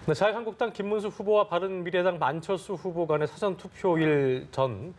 네, 자유한국당 김문수 후보와 바른미래당 만철수 후보 간의 사전투표일 전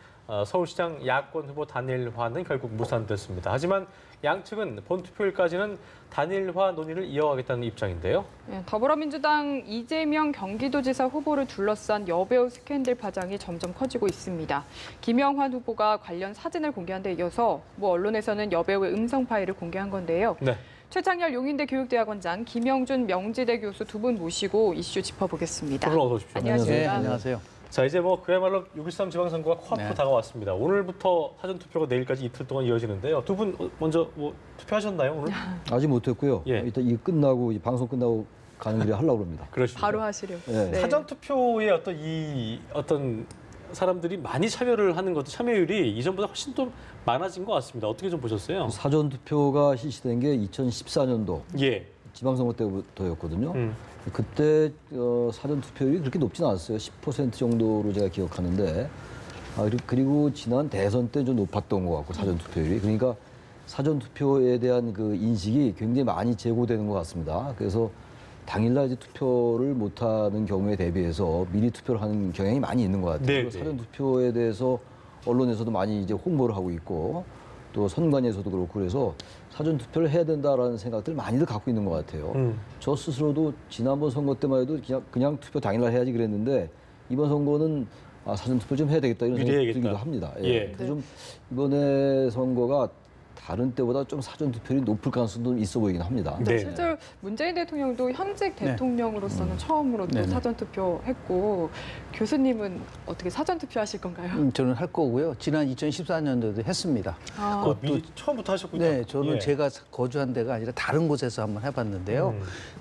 서울시장 야권 후보 단일화는 결국 무산됐습니다. 하지만 양측은 본투표일까지는 단일화 논의를 이어가겠다는 입장인데요. 네, 더불어민주당 이재명 경기도지사 후보를 둘러싼 여배우 스캔들 파장이 점점 커지고 있습니다. 김영환 후보가 관련 사진을 공개한 데 이어서 언론에서는 여배우의 음성 파일을 공개한 건데요. 네. 최창렬 용인대 교육대학원장, 김영준 명지대 교수 두 분 모시고 이슈 짚어보겠습니다. 어서 오십시오. 안녕하십니까. 네, 안녕하세요. 자, 이제 그야말로 6.13 지방선거가 코앞으로 다가왔습니다. 오늘부터 사전투표가 내일까지 이틀 동안 이어지는데요. 두 분 먼저 투표하셨나요, 오늘? 아직 못했고요. 예. 일단 이 끝나고 방송 끝나고 가는 길에 하려고 합니다. 그러시죠. 바로 하시려고. 네. 네. 사전투표에 어떤 사람들이 많이 참여를 하는 것도 참여율이 이전보다 훨씬 더 많아진 것 같습니다. 어떻게 좀 보셨어요? 사전 투표가 실시된 게 2014년도 예. 지방선거 때부터였거든요. 그때 사전 투표율이 그렇게 높진 않았어요. 10% 정도로 제가 기억하는데, 그리고 지난 대선 때 좀 높았던 것 같고 사전 투표율이. 그러니까 사전 투표에 대한 그 인식이 굉장히 많이 제고되는 것 같습니다. 그래서 당일날 이제 투표를 못하는 경우에 대비해서 미리 투표를 하는 경향이 많이 있는 것 같아요. 네, 사전 투표에 대해서 언론에서도 많이 이제 홍보를 하고 있고, 또 선관위에서도 그렇고, 그래서 사전 투표를 해야 된다라는 생각들을 많이들 갖고 있는 것 같아요. 저 스스로도 지난번 선거 때만 해도 그냥 투표 당일날 해야지 그랬는데, 이번 선거는 사전 투표 좀 해야 되겠다 이런 생각이 들기도 합니다. 예. 그래서 좀 이번에 선거가 다른 때보다 좀 사전 투표율이 높을 가능성도 있어 보이긴 합니다. 네. 실제로 문재인 대통령도 현직 대통령으로서는 처음으로 또 사전투표했고, 교수님은 어떻게 사전투표하실 건가요? 저는 할 거고요. 지난 2014년도에도 했습니다. 미리 처음부터 하셨군요. 네, 저는 예. 제가 거주한 데가 아니라 다른 곳에서 한번 해봤는데요.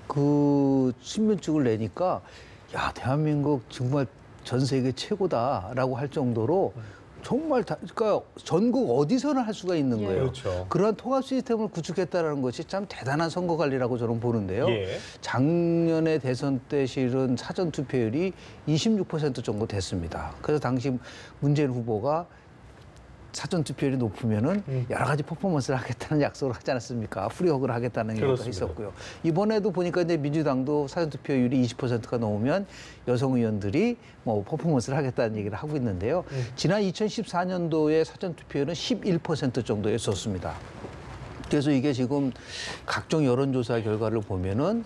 그 신분증을 내니까 야, 대한민국 정말 전 세계 최고다라고 할 정도로 정말 그러니까 전국 어디서나 할 수가 있는 거예요. 그렇죠. 그러한 통합 시스템을 구축했다는 것이 참 대단한 선거 관리라고 저는 보는데요. 예. 작년에 대선 때 실은 사전 투표율이 26% 정도 됐습니다. 그래서 당시 문재인 후보가 사전 투표율이 높으면은 여러 가지 퍼포먼스를 하겠다는 약속을 하지 않았습니까? 프리허그를 하겠다는 얘기도 했었고요. 이번에도 보니까 이제 민주당도 사전 투표율이 20%가 넘으면 여성 의원들이 퍼포먼스를 하겠다는 얘기를 하고 있는데요. 지난 2014년도에 사전 투표율은 11% 정도였었습니다. 그래서 이게 지금 각종 여론조사 결과를 보면은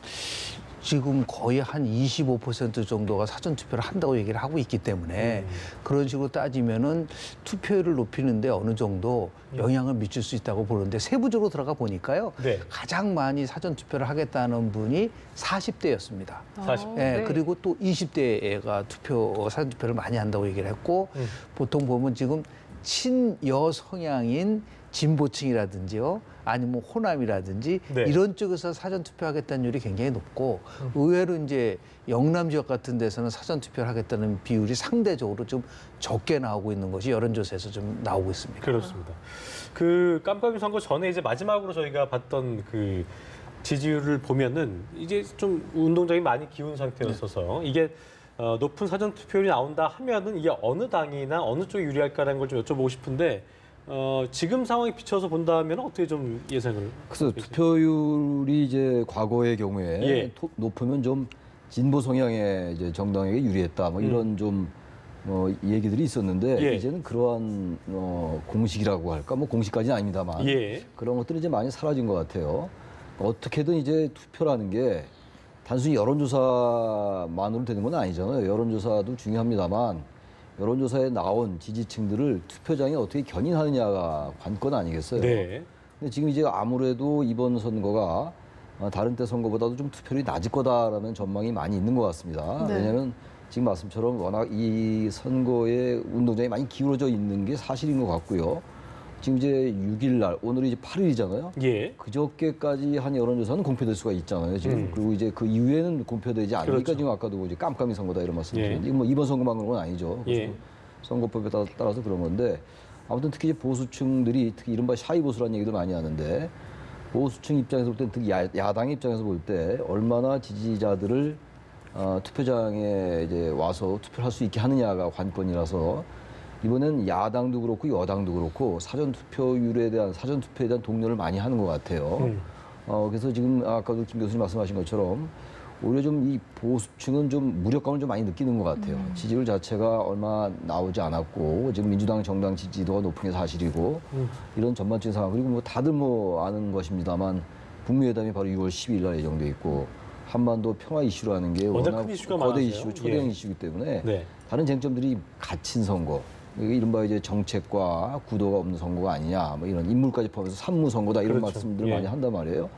지금 거의 한 25% 정도가 사전투표를 한다고 얘기를 하고 있기 때문에 그런 식으로 따지면은 투표율을 높이는데 어느 정도 영향을 미칠 수 있다고 보는데 세부적으로 들어가 보니까요. 네. 가장 많이 사전투표를 하겠다는 분이 40대였습니다. 40대. 네, 그리고 또 20대가 사전투표를 많이 한다고 얘기를 했고 보통 보면 지금 친여 성향인 진보층이라든지요, 아니면 호남이라든지 네. 이런 쪽에서 사전 투표하겠다는 율이 굉장히 높고 의외로 이제 영남 지역 같은 데서는 사전 투표를 하겠다는 비율이 상대적으로 좀 적게 나오고 있는 것이 여론조사에서 좀 나오고 있습니다. 그렇습니다. 그 깜깜이 선거 전에 이제 마지막으로 저희가 봤던 그 지지율을 보면은 이제 좀 운동장이 많이 기운 상태였어서 이게 높은 사전 투표율이 나온다 하면은 이게 어느 당이나 어느 쪽이 유리할까라는 걸 좀 여쭤보고 싶은데. 지금 상황에 비춰서 본다면 어떻게 좀 예상을? 그래서 투표율이 이제 과거의 경우에 높으면 좀 진보 성향의 이제 정당에게 유리했다, 이런 좀 얘기들이 있었는데 이제는 그러한 공식이라고 할까, 공식까지는 아닙니다만 그런 것들이 이제 많이 사라진 것 같아요. 어떻게든 이제 투표라는 게 단순히 여론조사만으로 되는 건 아니잖아요. 여론조사도 중요합니다만. 여론조사에 나온 지지층들을 투표장에 어떻게 견인하느냐가 관건 아니겠어요? 네. 근데 지금 이제 아무래도 이번 선거가 다른 때 선거보다도 좀 투표율이 낮을 거다라는 전망이 많이 있는 것 같습니다. 네. 왜냐하면 지금 말씀처럼 워낙 이 선거에 운동장이 많이 기울어져 있는 게 사실인 것 같고요. 지금 이제 6일 날, 오늘이 이제 8일이잖아요. 그저께까지 한 여론조사는 공표될 수가 있잖아요. 지금 그리고 이제 그 이후에는 공표되지 않으니까 그렇죠. 지금 아까도 이제 깜깜이 선거다 이런 말씀드렸는데 이번 선거만 그런 건 아니죠. 선거법에 따라서 그런 건데 아무튼 특히 이제 보수층들이 특히 이른바 샤이 보수라는 얘기도 많이 하는데 보수층 입장에서 볼 때 특히 야당의 입장에서 볼 때 얼마나 지지자들을 투표장에 이제 와서 투표를 할 수 있게 하느냐가 관건이라서. 이번엔 야당도 그렇고 여당도 그렇고 사전투표에 대한 동료를 많이 하는 것 같아요. 그래서 지금 아까도 김 교수님 말씀하신 것처럼 오히려 좀 이 보수층은 좀 무력감을 좀 많이 느끼는 것 같아요. 지지율 자체가 얼마 나오지 않았고 지금 민주당 정당 지지도가 높은 게 사실이고 이런 전반적인 상황 그리고 뭐 다들 뭐 아는 것입니다만 북미회담이 바로 6월 12일 날 예정돼 있고 한반도 평화 이슈라는 게 워낙 워낙 큰 이슈가 거대 많아서요. 이슈, 초대형 예. 이슈이기 때문에 네. 다른 쟁점들이 갇힌 선거. 이게 이른바 이제 정책과 구도가 없는 선거가 아니냐, 뭐 이런 인물까지 포함해서 산무 선거다 이런 그렇죠. 말씀들 예. 많이 한단 말이에요.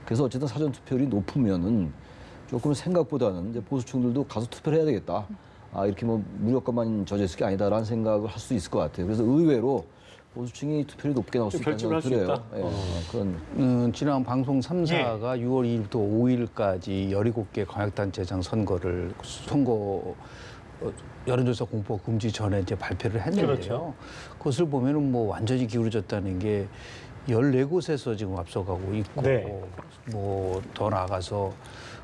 그래서 어쨌든 사전 투표율이 높으면은 조금 생각보다는 이제 보수층들도 가서 투표를 해야 되겠다. 아 이렇게 뭐 무력감만 젖어 있을 게 아니다라는 생각을 할 수 있을 것 같아요. 그래서 의외로 보수층이 투표율이 높게 나올 수 좀 있다는 결집을 생각이 할수 들어요. 있다? 그런 지난 방송 3사가 예. 6월 2일부터 5일까지 17개 광역단체장 선거 여론조사 공포 금지 전에 이제 발표를 했는데요. 그렇죠. 그것을 보면은 뭐 완전히 기울어졌다는 게 14곳에서 지금 앞서가고 있고 네. 뭐 더 나아가서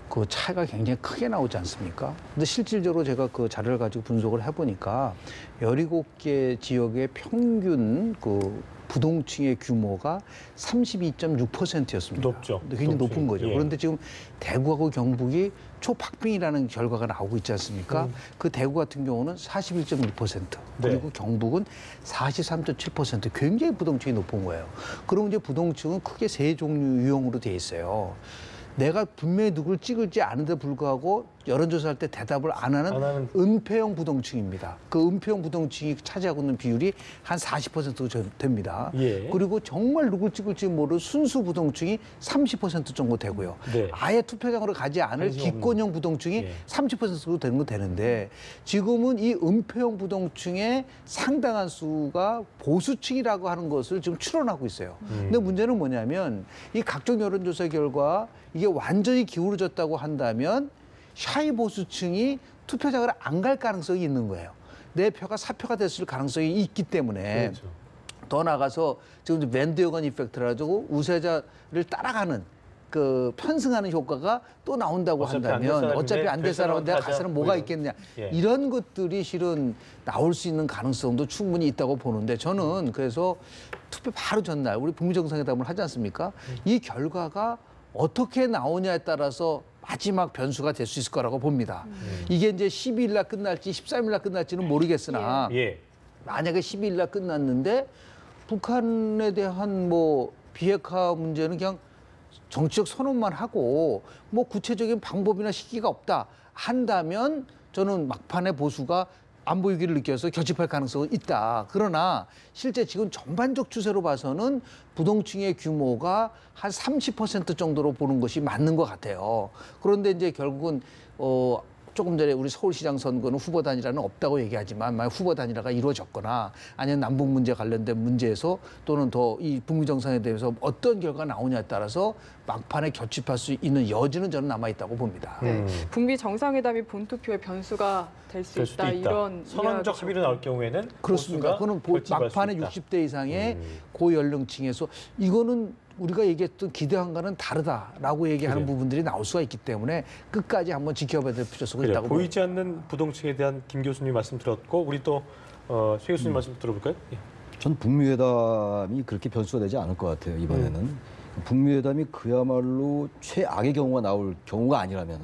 그 차이가 굉장히 크게 나오지 않습니까? 근데 실질적으로 제가 그 자료를 가지고 분석을 해보니까 17개 지역의 평균 그 부동층의 규모가 32.6%였습니다. 높죠. 굉장히 높은 거죠. 예. 그런데 지금 대구하고 경북이 초박빙이라는 결과가 나오고 있지 않습니까? 그 대구 같은 경우는 41.1%, 그리고 경북은 43.7%, 굉장히 부동층이 높은 거예요. 그럼 이제 부동층은 크게 세 종류 유형으로 돼 있어요. 내가 분명히 누구를 찍을지 아는데 불구하고 여론조사할 때 대답을 안 하는 은폐형 부동층입니다. 그 은폐형 부동층이 차지하고 있는 비율이 한 40% 됩니다. 예. 그리고 정말 누굴 찍을지 모르는 순수 부동층이 30% 정도 되고요. 네. 아예 투표장으로 가지 않을 관심 없는. 기권형 부동층이 예. 30% 정도 되는 거 되는데 지금은 이 은폐형 부동층의 상당한 수가 보수층이라고 하는 것을 지금 추론하고 있어요. 근데 문제는 뭐냐면 이 각종 여론조사 결과 이게 완전히 기울어졌다고 한다면 샤이 보수층이 투표장을 안 갈 가능성이 있는 거예요. 내 표가 사표가 됐을 가능성이 있기 때문에 그렇죠. 더 나가서 지금 밴드웨건 이펙트라 가지고 우세자를 따라가는 그 편승하는 효과가 또 나온다고 한다면 어차피 안 될 사람은 내가 갈 사람 뭐가 있겠냐. 예. 이런 것들이 실은 나올 수 있는 가능성도 충분히 있다고 보는데 저는 그래서 투표 바로 전날 우리 북미 정상회담을 하지 않습니까? 이 결과가 어떻게 나오냐에 따라서 마지막 변수가 될 수 있을 거라고 봅니다. 이게 이제 12일 날 끝날지 13일 날 끝날지는 모르겠으나 예. 만약에 12일 날 끝났는데 북한에 대한 뭐 비핵화 문제는 그냥 정치적 선언만 하고 뭐 구체적인 방법이나 시기가 없다 한다면 저는 막판에 보수가 안보 위기를 느껴서 결집할 가능성은 있다. 그러나 실제 지금 전반적 추세로 봐서는 부동층의 규모가 한 30% 정도로 보는 것이 맞는 것 같아요. 그런데 이제 결국은 조금 전에 우리 서울시장 선거는 후보 단일화는 없다고 얘기하지만 만약 후보 단일화가 이루어졌거나 아니면 남북 문제 관련된 문제에서 또는 더 이 북미 정상에 대해서 어떤 결과가 나오냐에 따라서 막판에 결집할 수 있는 여지는 저는 남아 있다고 봅니다. 네. 북미 정상회담이 본투표의 변수가 될 수 될 수도 있다. 있다. 이런 선언적 이야기죠. 합의로 나올 경우에는 그렇습니다. 그거는 막판에 60대 이상의 고연령층에서 이거는 우리가 얘기했던 기대한과는 다르다라고 얘기하는 그래요. 부분들이 나올 수가 있기 때문에 끝까지 한번 지켜봐야 될 필요성이 있다고 보이지 않는 부동층에 대한 김 교수님 말씀 들었고 우리 또 최 교수님 말씀 들어볼까요? 예. 전 북미회담이 그렇게 변수가 되지 않을 것 같아요, 이번에는. 북미회담이 그야말로 최악의 경우가 나올 경우가 아니라면,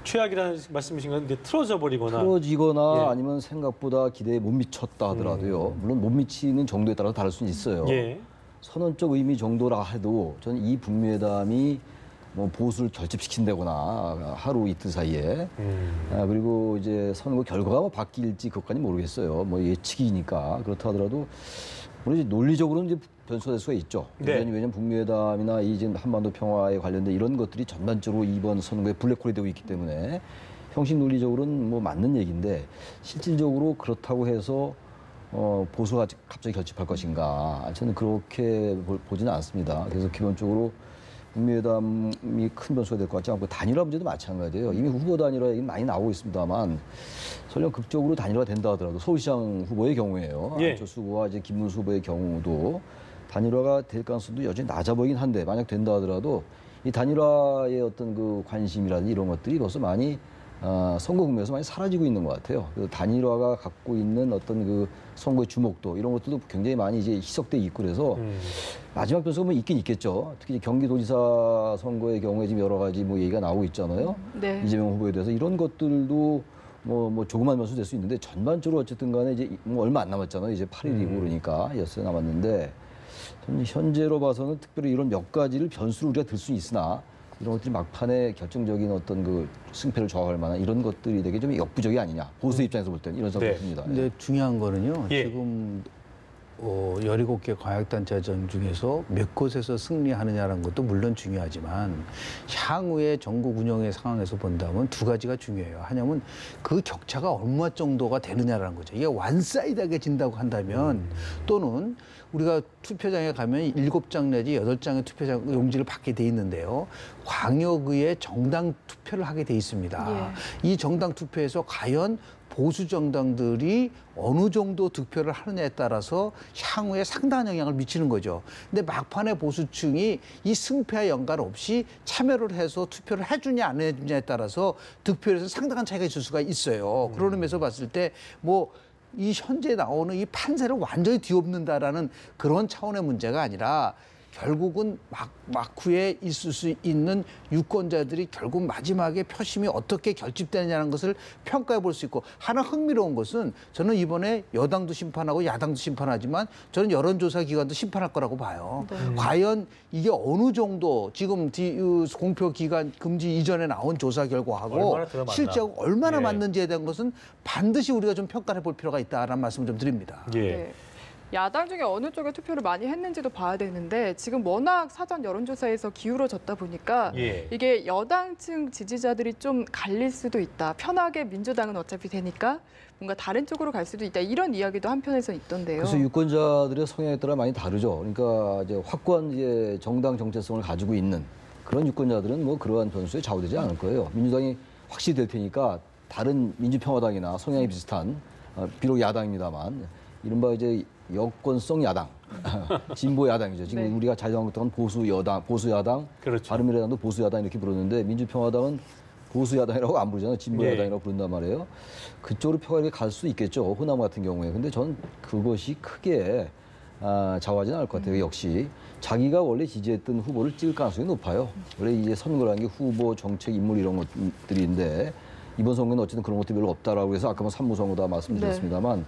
최악이라는 말씀이신 건데 틀어져 버리거나 틀어지거나 예. 아니면 생각보다 기대에 못 미쳤다 하더라도요. 물론 못 미치는 정도에 따라서 다를 수는 있어요. 예. 선언적 의미 정도라 해도 저는 이 북미회담이 뭐 보수를 결집시킨다거나 하루 이틀 사이에 그리고 이제 선거 결과가 뭐 바뀔지 그것까지 모르겠어요. 뭐 예측이니까 그렇다 하더라도 물론 이제 논리적으로는 이제 변수가 될 수가 있죠. 네. 왜냐하면 북미회담이나 이 지금 한반도 평화에 관련된 이런 것들이 전반적으로 이번 선거에 블랙홀이 되고 있기 때문에 형식 논리적으로는 뭐 맞는 얘기인데 실질적으로 그렇다고 해서 보수가 갑자기 결집할 것인가 저는 그렇게 보지는 않습니다. 그래서 기본적으로 북미회담이 큰 변수가 될 것 같지 않고 단일화 문제도 마찬가지예요. 이미 후보 단일화 얘기 많이 나오고 있습니다만 설령 극적으로 단일화 된다 하더라도 서울시장 후보의 경우에요. 예. 안철수 후보와 이제 김문수 후보의 경우도 단일화가 될 가능성도 여전히 낮아 보이긴 한데 만약 된다 하더라도 이 단일화의 어떤 그 관심이라든지 이런 것들이 벌써 많이 선거 국면에서 많이 사라지고 있는 것 같아요. 그 단일화가 갖고 있는 어떤 그 선거의 주목도 이런 것들도 굉장히 많이 이제 희석돼 있고 그래서 마지막 변수가 뭐 있긴 있겠죠. 특히 이제 경기도지사 선거의 경우에 지금 여러 가지 뭐 얘기가 나오고 있잖아요. 네. 이재명 후보에 대해서 이런 것들도 뭐 조그만 변수 될 수 있는데 전반적으로 어쨌든 간에 이제 뭐 얼마 안 남았잖아요. 이제 8일이고 그러니까 엿새 남았는데 저는 현재로 봐서는 특별히 이런 몇 가지를 변수로 우리가 들 수 있으나 이런 것들이 막판에 결정적인 어떤 그 승패를 좌우할 만한 이런 것들이 되게 좀 역부족이 아니냐. 보수 입장에서 볼 때는 이런 생각이 듭니다. 근데 중요한 거는요. 예. 지금 17개 광역단체전 중에서 몇 곳에서 승리하느냐라는 것도 물론 중요하지만 향후에 전국 운영의 상황에서 본다면 두 가지가 중요해요. 하냐면 그 격차가 얼마 정도가 되느냐라는 거죠. 이게 완사이드하게 진다고 한다면 또는 우리가 투표장에 가면 7장 내지 8장의 투표장 용지를 받게 돼 있는데요. 광역의회 정당 투표를 하게 돼 있습니다. 이 정당 투표에서 과연 보수 정당들이 어느 정도 득표를 하느냐에 따라서 향후에 상당한 영향을 미치는 거죠. 근데 막판에 보수층이 이 승패와 연관없이 참여를 해서 투표를 해주냐 안 해주냐에 따라서 득표에서 상당한 차이가 있을 수가 있어요. 그런 의미에서 봤을 때 뭐 이 현재 나오는 이 판세를 완전히 뒤엎는다라는 그런 차원의 문제가 아니라 결국은 막후에 있을 수 있는 유권자들이 결국 마지막에 표심이 어떻게 결집되느냐는 것을 평가해 볼 수 있고 하나 흥미로운 것은 저는 이번에 여당도 심판하고 야당도 심판하지만 저는 여론조사 기관도 심판할 거라고 봐요. 과연 이게 어느 정도 지금 공표 기간 금지 이전에 나온 조사 결과하고 실제하고 얼마나 맞는지에 대한 것은 반드시 우리가 좀 평가해 볼 필요가 있다라는 말씀을 좀 드립니다. 네. 야당 중에 어느 쪽에 투표를 많이 했는지도 봐야 되는데 지금 워낙 사전 여론조사에서 기울어졌다 보니까 이게 여당층 지지자들이 좀 갈릴 수도 있다. 편하게 민주당은 어차피 되니까 뭔가 다른 쪽으로 갈 수도 있다. 이런 이야기도 한편에서 있던데요. 그래서 유권자들의 성향에 따라 많이 다르죠. 그러니까 이제 확고한 이제 정당 정체성을 가지고 있는 그런 유권자들은 뭐 그러한 변수에 좌우되지 않을 거예요. 민주당이 확실히 될 테니까 다른 민주평화당이나 성향이 비슷한 비록 야당입니다만 이른바 이제 여권성 야당, 진보 야당이죠. 지금 네. 우리가 자유한국당은 보수 여당, 보수 야당, 그렇죠. 바른미래당도 보수 야당 이렇게 부르는데 민주평화당은 보수 야당이라고 안 부르잖아요. 진보 야당이라고 부른단 말이에요. 그쪽으로 표가 이렇게 갈 수 있겠죠. 호남 같은 경우에. 근데 저는 그것이 크게 좌우하지는 않을 것 같아요. 역시 자기가 원래 지지했던 후보를 찍을 가능성이 높아요. 원래 이제 선거라는 게 후보, 정책, 인물 이런 것들인데 이번 선거는 어쨌든 그런 것들이 별로 없다라고 해서 아까 뭐 산무선거다 말씀드렸습니다만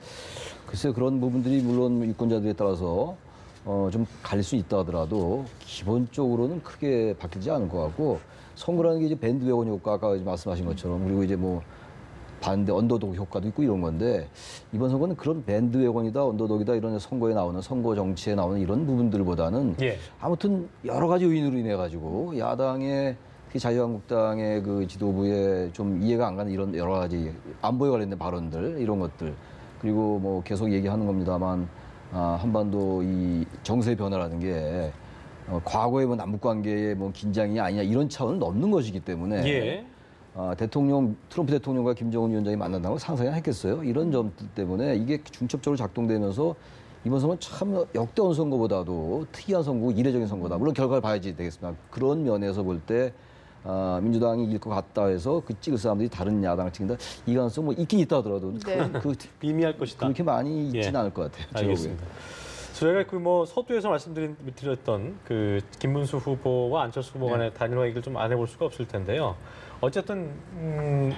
글쎄요, 그런 부분들이 물론 유권자들에 따라서 좀 갈릴 수 있다 하더라도 기본적으로는 크게 바뀌지 않을 것 같고 선거라는 게 이제 밴드웨건 효과 아까 말씀하신 것처럼 그리고 이제 뭐 반대 언더독 효과도 있고 이런 건데 이번 선거는 그런 밴드웨건이다 언더독이다 이런 선거에 나오는 선거 정치에 나오는 이런 부분들보다는 아무튼 여러 가지 요인으로 인해 가지고 야당의 특히 자유한국당의 그 지도부에 좀 이해가 안 가는 이런 여러 가지 안보에 관련된 발언들 이런 것들 그리고 뭐 계속 얘기하는 겁니다만 한반도 이 정세 변화라는 게 과거의 뭐 남북 관계의 뭐 긴장이 아니냐 이런 차원을 넘는 것이기 때문에 트럼프 대통령과 김정은 위원장이 만난다고 상상이 했겠어요. 이런 점들 때문에 이게 중첩적으로 작동되면서 이번 선거는 참 역대원 선거보다도 특이한 선거고 이례적인 선거다. 물론 결과를 봐야지 되겠습니다. 그런 면에서 볼 때 민주당이 이길 것 같다 해서 그 찍을 사람들이 다른 야당을 찍는다. 이 가능성 뭐 있긴 있다 하더라도 미미할 것이다. 그렇게 많이 있지는 않을 것 같아요. 알겠습니다. 저희가 그 뭐 서두에서 말씀드렸던 그 김문수 후보와 안철수 후보 간의 단일화 얘기를 좀 안 해볼 수가 없을 텐데요. 어쨌든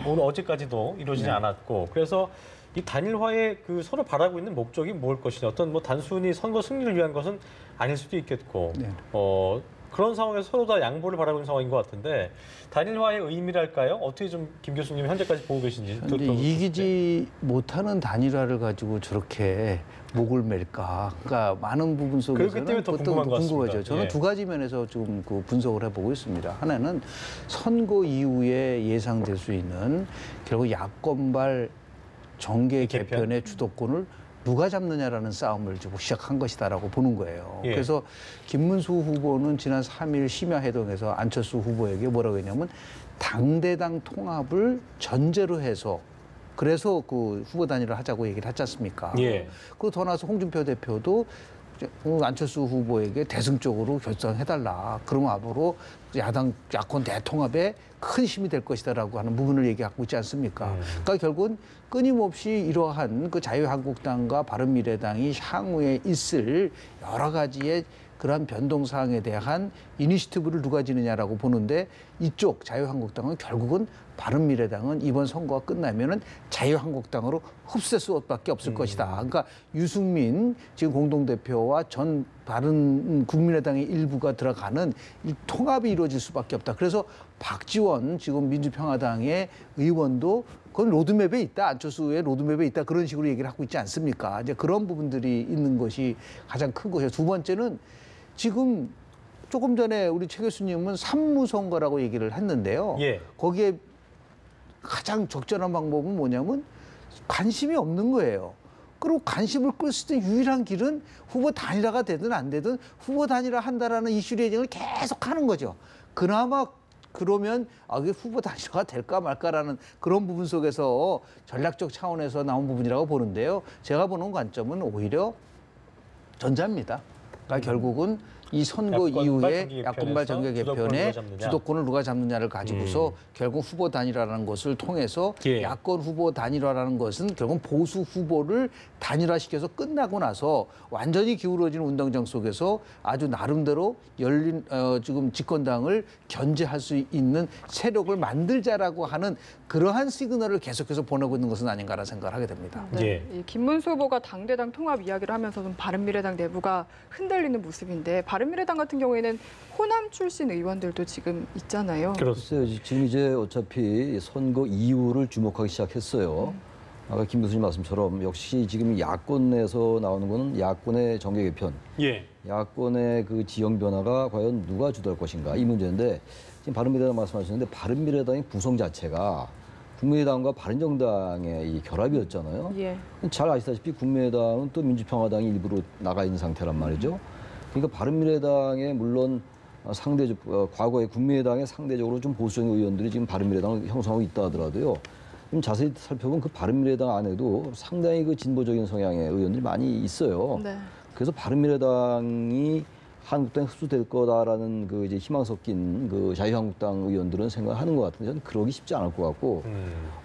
오늘 어제까지도 이루어지지 않았고 그래서 이 단일화에 그 서로 바라고 있는 목적이 뭘 것이냐 어떤 뭐 단순히 선거 승리를 위한 것은 아닐 수도 있겠고 그런 상황에서 서로 다 양보를 바라고 있는 상황인 것 같은데 단일화의 의미랄까요? 어떻게 좀 김 교수님 현재까지 보고 계신지. 이기지 못하는 단일화를 가지고 저렇게 목을 맬까? 그러니까 많은 부분 속에서는 더 궁금한 것 같습니다. 궁금하죠. 저는 두 가지 면에서 좀 그 분석을 해보고 있습니다. 하나는 선거 이후에 예상될 수 있는 결국 야권발 정계 개편의 주도권을 누가 잡느냐라는 싸움을 좀 시작한 것이다라고 보는 거예요. 그래서 김문수 후보는 지난 3일 심야회동에서 안철수 후보에게 뭐라고 했냐면 당대당 통합을 전제로 해서 그래서 그 후보 단일화를 하자고 얘기를 했지 않습니까? 그리고 더 나아서 홍준표 대표도 안철수 후보에게 대승적으로 결정해달라. 그러면 앞으로 야권 대통합에 큰 힘이 될 것이다라고 하는 부분을 얘기하고 있지 않습니까? 그러니까 결국은 끊임없이 이러한 그 자유한국당과 바른미래당이 향후에 있을 여러 가지의 그러한 변동사항에 대한 이니시티브를 누가 지느냐라고 보는데 이쪽 자유한국당은 결국은 바른미래당은 이번 선거가 끝나면은 자유한국당으로 흡수될 수밖에 없을 것이다. 그러니까 유승민 지금 공동대표와 전 다른 국민의당의 일부가 들어가는 이 통합이 이루어질 수밖에 없다. 그래서 박지원 지금 민주평화당의 의원도 그건 로드맵에 있다. 안철수의 로드맵에 있다. 그런 식으로 얘기를 하고 있지 않습니까? 이제 그런 부분들이 있는 것이 가장 큰 것이에요. 두 번째는 지금 조금 전에 우리 최 교수님은 산무선거라고 얘기를 했는데요. 예. 거기에 가장 적절한 방법은 뭐냐면 관심이 없는 거예요. 그리고 관심을 끌 수 있는 유일한 길은 후보 단일화가 되든 안 되든 후보 단일화 한다라는 이슈 예정을 계속 하는 거죠. 그나마 그러면 이게 후보 단일화가 될까 말까라는 그런 부분 속에서 전략적 차원에서 나온 부분이라고 보는데요. 제가 보는 관점은 오히려 전자입니다. 그러니까 결국은 이 선거 이후에 야권발 정계 개편에 주도권을 누가 잡느냐를 가지고서 결국 후보 단일화라는 것을 통해서 야권 후보 단일화라는 것은 결국 보수 후보를 단일화시켜서 끝나고 나서 완전히 기울어진 운동장 속에서 아주 나름대로 열린 지금 집권당을 견제할 수 있는 세력을 만들자라고 하는 그러한 시그널을 계속해서 보내고 있는 것은 아닌가라는 생각을 하게 됩니다. 네. 이 김문수 후보가 당대당 통합 이야기를 하면서 좀 바른미래당 내부가 흔들리는 모습인데 바른미래당 같은 경우에는 호남 출신 의원들도 지금 있잖아요. 글쎄요. 지금 이제 어차피 선거 이후를 주목하기 시작했어요. 아까 김 교수님 말씀처럼 역시 지금 야권 내에서 나오는 거는 야권의 정계 개편, 야권의 그 지형 변화가 과연 누가 주도할 것인가 이 문제인데 지금 바른미래당 말씀하셨는데 바른미래당의 구성 자체가 국민의당과 바른정당의 이 결합이었잖아요. 잘 아시다시피 국민의당은 또 민주평화당이 일부러 나가 있는 상태란 말이죠. 그러니까 바른미래당의 물론 과거에 국민의당의 상대적으로 좀 보수적인 의원들이 지금 바른미래당을 형성하고 있다 하더라도요. 좀 자세히 살펴보면 그 바른미래당 안에도 상당히 그 진보적인 성향의 의원들이 많이 있어요. 그래서 바른미래당이 한국당에 흡수될 거다라는 그 이제 희망 섞인 그 자유한국당 의원들은 생각하는 것 같은데 저는 그러기 쉽지 않을 것 같고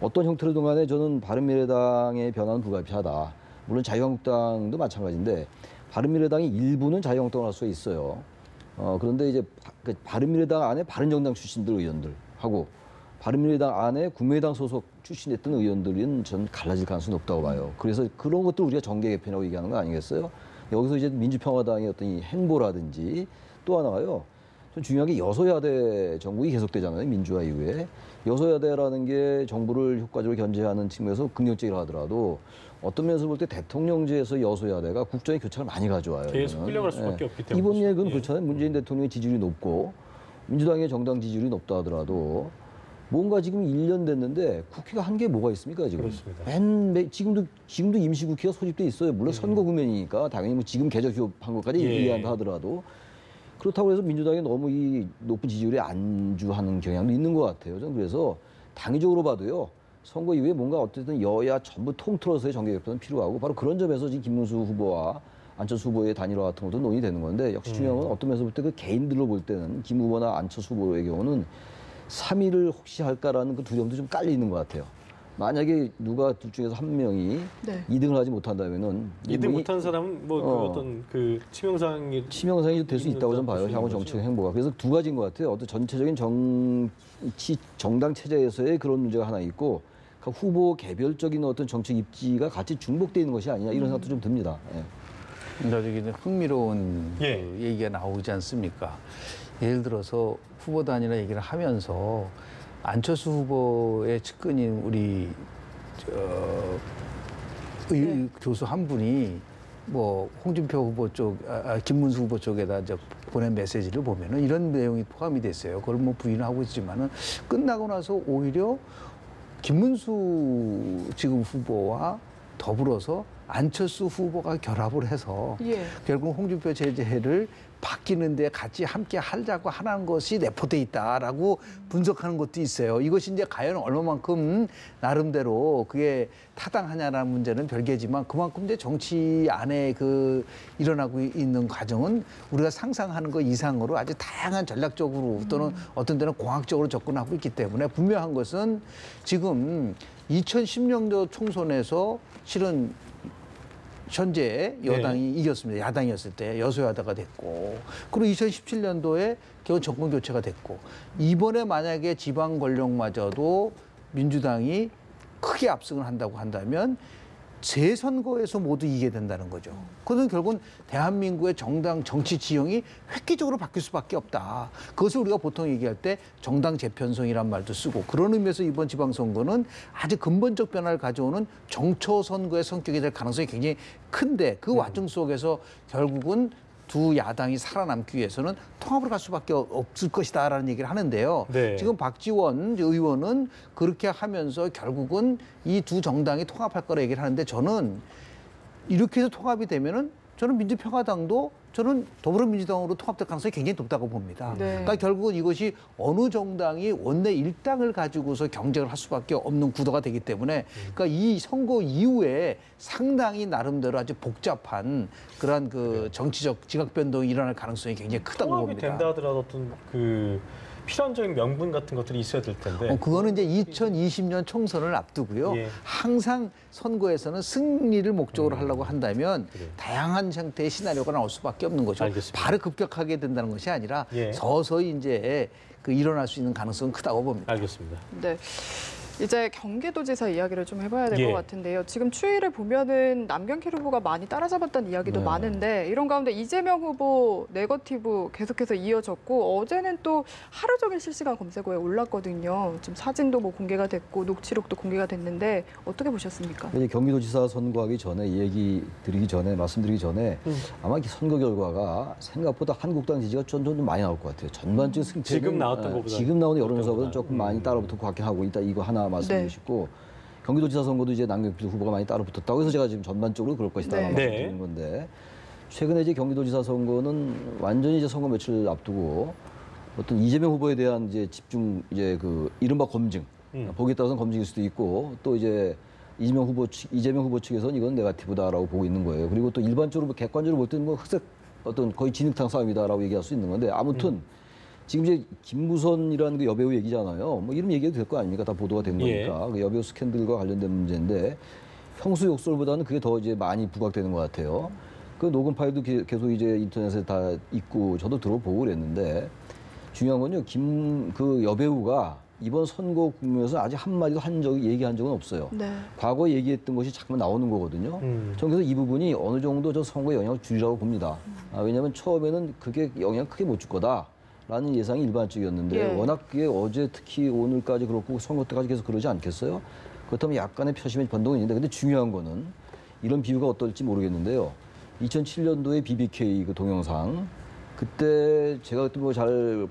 어떤 형태로든 간에 저는 바른미래당의 변화는 불가피하다. 물론 자유한국당도 마찬가지인데 바른미래당이 일부는 자유한국당을 할 수가 있어요. 그런데 이제 바른미래당 안에 바른정당 출신들 의원들하고 바른미래당 안에 국민의당 소속 출신했던 의원들은 전 갈라질 가능성이 높다고 봐요. 그래서 그런 것들 우리가 정계 개편이라고 얘기하는 거 아니겠어요? 여기서 이제 민주평화당의 어떤 이 행보라든지 또 하나가요. 좀 중요한 게 여소야대 정국이 계속되잖아요. 민주화 이후에. 여소야대라는 게 정부를 효과적으로 견제하는 측면에서 긍정적이라 하더라도 어떤 면에서 볼 때 대통령제에서 여소야대가 국정의 교착을 많이 가져와요. 계속 끌려갈 수밖에 없기 때문에. 이번 얘기는 그렇잖아요. 문재인 대통령의 지지율이 높고 민주당의 정당 지지율이 높다 하더라도 뭔가 지금 1년 됐는데 국회가 한 게 뭐가 있습니까 지금? 그렇습니다. 지금도 임시국회가 소집돼 있어요. 물론 선거 국면이니까 당연히 뭐 지금 개적 휴업한 것까지 이해한다 하더라도 그렇다고 해서 민주당이 너무 이 높은 지지율에 안주하는 경향도 있는 것 같아요. 저는 그래서 당위적으로 봐도요. 선거 이후에 뭔가 어쨌든 여야 전부 통틀어서의 정계 개편은 필요하고 바로 그런 점에서 지금 김문수 후보와 안철수 후보의 단일화 같은 것도 논의되는 건데 역시 중요한 건 어떤 면에서 볼 때 그 개인들로 볼 때는 김 후보나 안철수 후보의 경우는 3위를 혹시 할까라는 그 두려움도 좀 깔려 있는 것 같아요. 만약에 누가 둘 중에서 한 명이 2등을 하지 못한다면은 2등 못한 사람은 뭐 그 어떤 그 치명상이 될 수 있다고 좀 봐요. 향후 정책 행보가. 그래서 두 가지인 것 같아요. 어떤 전체적인 정당 체제에서의 그런 문제가 하나 있고 그러니까 후보 개별적인 어떤 정책 입지가 같이 중복되어 있는 것이 아니냐 이런 생각도 좀 듭니다. 저기 흥미로운 그 얘기가 나오지 않습니까? 예를 들어서 후보 단일화 얘기를 하면서 안철수 후보의 측근인 우리 교수 한 분이 뭐 홍준표 후보 쪽, 김문수 후보 쪽에다 이제 보낸 메시지를 보면은 이런 내용이 포함이 됐어요. 그걸 뭐 부인하고 있지만은 끝나고 나서 오히려 김문수 지금 후보와 더불어서 안철수 후보가 결합을 해서 예. 결국 홍준표 제재를 바뀌는데 같이 함께 하자고 하는 것이 내포돼 있다라고 분석하는 것도 있어요. 이것이 이제 과연 얼마만큼 나름대로 그게 타당하냐라는 문제는 별개지만 그만큼 이제 정치 안에 그 일어나고 있는 과정은 우리가 상상하는 것 이상으로 아주 다양한 전략적으로 또는 어떤 때는 공학적으로 접근하고 있기 때문에 분명한 것은 지금 2010년도 총선에서 실은 현재 여당이 이겼습니다. 야당이었을 때 여소야다가 됐고 그리고 2017년도에 겨우 정권 교체가 됐고 이번에 만약에 지방 권력마저도 민주당이 크게 압승을 한다고 한다면 재선거에서 모두 이기게 된다는 거죠. 그것은 결국은 대한민국의 정당 정치 지형이 획기적으로 바뀔 수밖에 없다. 그것을 우리가 보통 얘기할 때 정당 재편성이란 말도 쓰고 그런 의미에서 이번 지방선거는 아주 근본적 변화를 가져오는 정초 선거의 성격이 될 가능성이 굉장히 큰데 그 와중 속에서 결국은 두 야당이 살아남기 위해서는 통합을 갈 수밖에 없을 것이다라는 얘기를 하는데요. 네. 지금 박지원 의원은 그렇게 하면서 결국은 이 두 정당이 통합할 거라 얘기를 하는데 저는 이렇게 해서 통합이 되면은 저는 민주평화당도 저는 더불어민주당으로 통합될 가능성이 굉장히 높다고 봅니다. 네. 그러니까 결국은 이것이 어느 정당이 원내 일당을 가지고서 경쟁을 할 수밖에 없는 구도가 되기 때문에 그러니까 이 선거 이후에 상당히 나름대로 아주 복잡한 그러한 그 정치적 지각 변동이 일어날 가능성이 굉장히 크다고 통합이 봅니다. 된다 하더라도 어떤 그 필연적인 명분 같은 것들이 있어야 될 텐데. 그거는 이제 2020년 총선을 앞두고요. 예. 항상 선거에서는 승리를 목적으로 하려고 한다면 그래요. 다양한 형태의 시나리오가 나올 수밖에 없는 거죠. 알겠습니다. 바로 급격하게 된다는 것이 아니라 예. 서서히 이제 그 일어날 수 있는 가능성은 크다고 봅니다. 알겠습니다. 네. 이제 경기도지사 이야기를 좀 해봐야 될 것 예. 같은데요. 지금 추이를 보면은 남경필 후보가 많이 따라잡았다는 이야기도 네. 많은데 이런 가운데 이재명 후보 네거티브 계속해서 이어졌고 어제는 또 하루 종일 실시간 검색어에 올랐거든요. 지금 사진도 뭐 공개가 됐고 녹취록도 공개가 됐는데 어떻게 보셨습니까? 이제 경기도지사 선거하기 전에 얘기 드리기 전에 말씀드리기 전에 아마 이 선거 결과가 생각보다 한국당 지지가 좀 많이 나올 것 같아요. 전반적인 승패는 지금 나왔던 것보다. 지금 나오는 여론조사보다는 조금 많이 따라붙을 것 같긴 하고 일단 이거 하나 말씀드리고 싶고 경기도지사 선거도 이제 남경필 후보가 많이 따라붙었다고 해서 제가 지금 전반적으로 그럴 것이다 네. 말씀드리는 건데 최근에 이제 경기도지사 선거는 완전히 이제 선거 며칠 앞두고 어떤 이재명 후보에 대한 이제 집중 이제 그 이른바 검증 보기에 따라서는 검증일 수도 있고 또 이제 이재명 후보 측에서는 이건 네거티브다라고 보고 있는 거예요. 그리고 또 일반적으로 객관적으로 볼 때는 뭐 흑색 어떤 거의 진흙탕 싸움이다라고 얘기할 수 있는 건데 아무튼 지금 이제 김무선이라는 그 여배우 얘기잖아요. 뭐 이름 얘기해도 될 거 아닙니까? 다 보도가 된 거니까. 그 여배우 스캔들과 관련된 문제인데 형수 욕설보다는 그게 더 이제 많이 부각되는 것 같아요. 그 녹음 파일도 계속 이제 인터넷에 다 있고 저도 들어보고 그랬는데 중요한 건요. 그 여배우가 이번 선거 국면에서 아직 한마디도 얘기한 적은 없어요. 네. 과거에 얘기했던 것이 자꾸만 나오는 거거든요. 저는 그래서 이 부분이 어느 정도 저 선거에 영향을 줄이라고 봅니다. 왜냐하면 처음에는 그게 영향을 크게 못 줄 거다라는 예상이 일반적이었는데 예. 워낙 그게 어제 특히 오늘까지 그렇고 선거 때까지 계속 그러지 않겠어요? 그렇다면 약간의 표심의 변동이 있는데 근데 중요한 거는 이런 비유가 어떨지 모르겠는데요. 2007년도에 BBK 그 동영상 그때 제가 그때 뭐 잘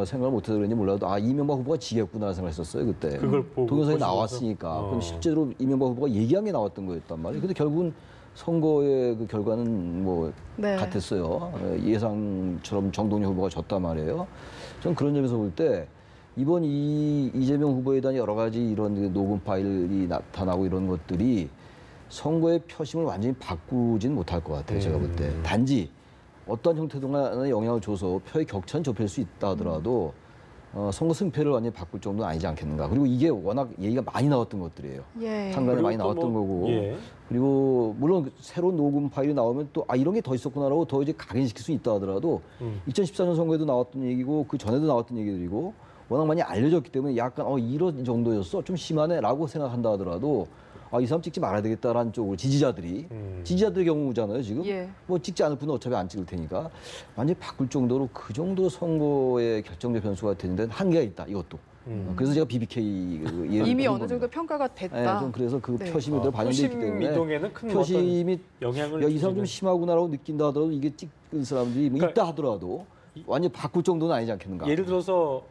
생각을 못해서 그런지 몰라도 이명박 후보가 지겠구나 생각했었어요 그때. 그걸 보고 동영상이 보시면서? 나왔으니까. 그럼 실제로 이명박 후보가 얘기한 게 나왔던 거였단 말이에요. 근데 결국은 선거의 그 결과는 뭐 네. 같았어요. 예상처럼 정동영 후보가 졌단 말이에요. 전 그런 점에서 볼 때 이번 이재명 후보에 대한 여러 가지 이런 그 녹음 파일이 나타나고 이런 것들이 선거의 표심을 완전히 바꾸진 못할 것 같아요. 제가 볼 때. 단지 어떤 형태든간에 영향을 줘서 표의 격차는 좁힐 수 있다 하더라도 선거 승패를 완전히 바꿀 정도는 아니지 않겠는가. 그리고 이게 워낙 얘기가 많이 나왔던 것들이에요. 예. 상당히 많이 그리고 또 나왔던 뭐, 거고. 예. 그리고 물론 새로운 녹음 파일이 나오면 또 이런 게 더 있었구나라고 더 이제 각인시킬 수 있다 하더라도 2014년 선거에도 나왔던 얘기고 그 전에도 나왔던 얘기들이고 워낙 많이 알려졌기 때문에 약간 이런 정도였어 좀 심하네라고 생각한다 하더라도 이 사람 찍지 말아야 되겠다라는 쪽으로 지지자들의 경우잖아요 지금. 예. 뭐 찍지 않을 분은 어차피 안 찍을 테니까 완전히 바꿀 정도로 그 정도 선거의 결정적 변수가 되는데 한계가 있다 이것도. 그래서 제가 BBK 이미 어느 정도 평가가 됐다. 좀 그래서 그 네. 표심이 더 반영돼 있기 표심 때문에 이동에는 큰 표심이 영향을 이 사람 좀 주지는. 심하구나라고 느낀다 하더라도 이게 찍은 사람들이 뭐 그러니까 있다 하더라도 완전 바꿀 정도는 아니지 않겠는가. 예를 들어서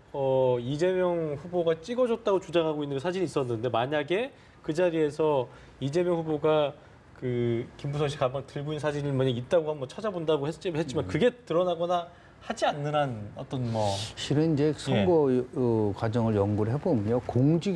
이재명 후보가 찍어줬다고 주장하고 있는 사진이 있었는데 만약에 그 자리에서 이재명 후보가 그 김부선 씨 가방 들고 있는 사진을 만약 있다고 한번 찾아본다고 했지만 그게 드러나거나 하지 않는 한 어떤 뭐 실은 이제 선거 과정을 연구를 해보면요.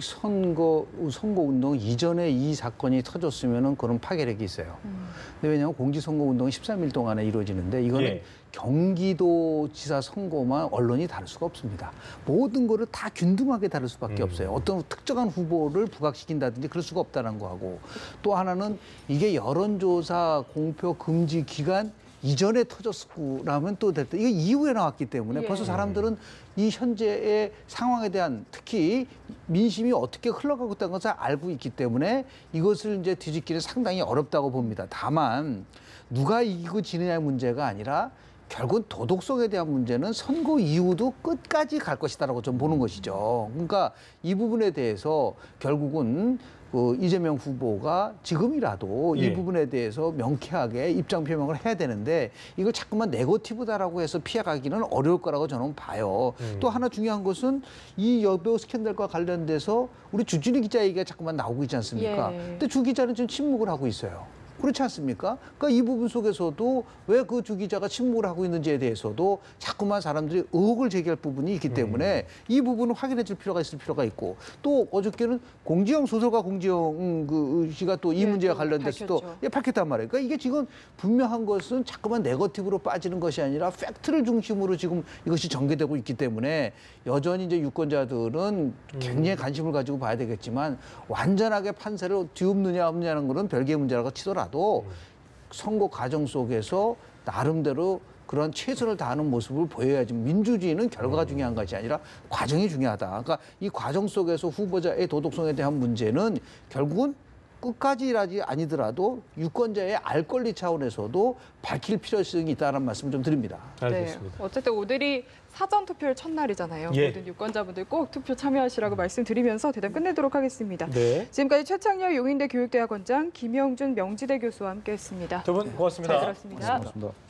선거 운동 이전에 이 사건이 터졌으면은 그런 파괴력이 있어요. 근데 왜냐하면 공직선거 운동이 13일 동안에 이루어지는데 이거는 예. 경기도지사 선거만 언론이 다룰 수가 없습니다. 모든 거를 다 균등하게 다룰 수밖에 없어요. 어떤 특정한 후보를 부각시킨다든지 그럴 수가 없다는 거하고 또 하나는 이게 여론조사 공표 금지 기간 이전에 터졌고라면 또 됐다. 이거 이후에 나왔기 때문에 예. 벌써 사람들은 이 현재의 상황에 대한 특히 민심이 어떻게 흘러가고 있다는 것을 알고 있기 때문에 이것을 이제 뒤집기는 상당히 어렵다고 봅니다. 다만 누가 이기고 지느냐의 문제가 아니라 결국은 도덕성에 대한 문제는 선거 이후도 끝까지 갈 것이다라고 좀 보는 것이죠. 그러니까 이 부분에 대해서 결국은 그 이재명 후보가 지금이라도 예. 이 부분에 대해서 명쾌하게 입장 표명을 해야 되는데 이걸 자꾸만 네거티브다라고 해서 피해가기는 어려울 거라고 저는 봐요. 또 하나 중요한 것은 이 여배우 스캔들과 관련돼서 우리 주진우 기자 얘기가 자꾸만 나오고 있지 않습니까? 예. 근데 주 기자는 지금 침묵을 하고 있어요. 그렇지 않습니까? 그러니까 이 부분 속에서도 왜 그 주 기자가 침묵을 하고 있는지에 대해서도 자꾸만 사람들이 의혹을 제기할 부분이 있기 때문에 이 부분을 확인해 줄 필요가 있을 필요가 있고 또 어저께는 공지영 소설가 공지영 그 씨가 또 이 예, 문제와 또 관련돼서 또 밝혔죠. 예, 밝혔단 말이에요. 그러니까 이게 지금 분명한 것은 자꾸만 네거티브로 빠지는 것이 아니라 팩트를 중심으로 지금 이것이 전개되고 있기 때문에 여전히 이제 유권자들은 굉장히 관심을 가지고 봐야 되겠지만 완전하게 판세를 뒤엎느냐 없느냐는 거는 별개의 문제라고 치더라도 선거 과정 속에서 나름대로 그런 최선을 다하는 모습을 보여야지 민주주의는 결과가 중요한 것이 아니라 과정이 중요하다. 그러니까 이 과정 속에서 후보자의 도덕성에 대한 문제는 결국은 끝까지라지 아니더라도 유권자의 알 권리 차원에서도 밝힐 필요성이 있다는 말씀을 좀 드립니다. 알겠습니다. 네, 어쨌든 오늘이 사전 투표일 첫날이잖아요. 예. 모든 유권자분들 꼭 투표 참여하시라고 말씀드리면서 대담 끝내도록 하겠습니다. 네. 지금까지 최창렬 용인대 교육대학원장, 김영준 명지대 교수와 함께했습니다. 두 분 고맙습니다. 잘 들었습니다. 고맙습니다.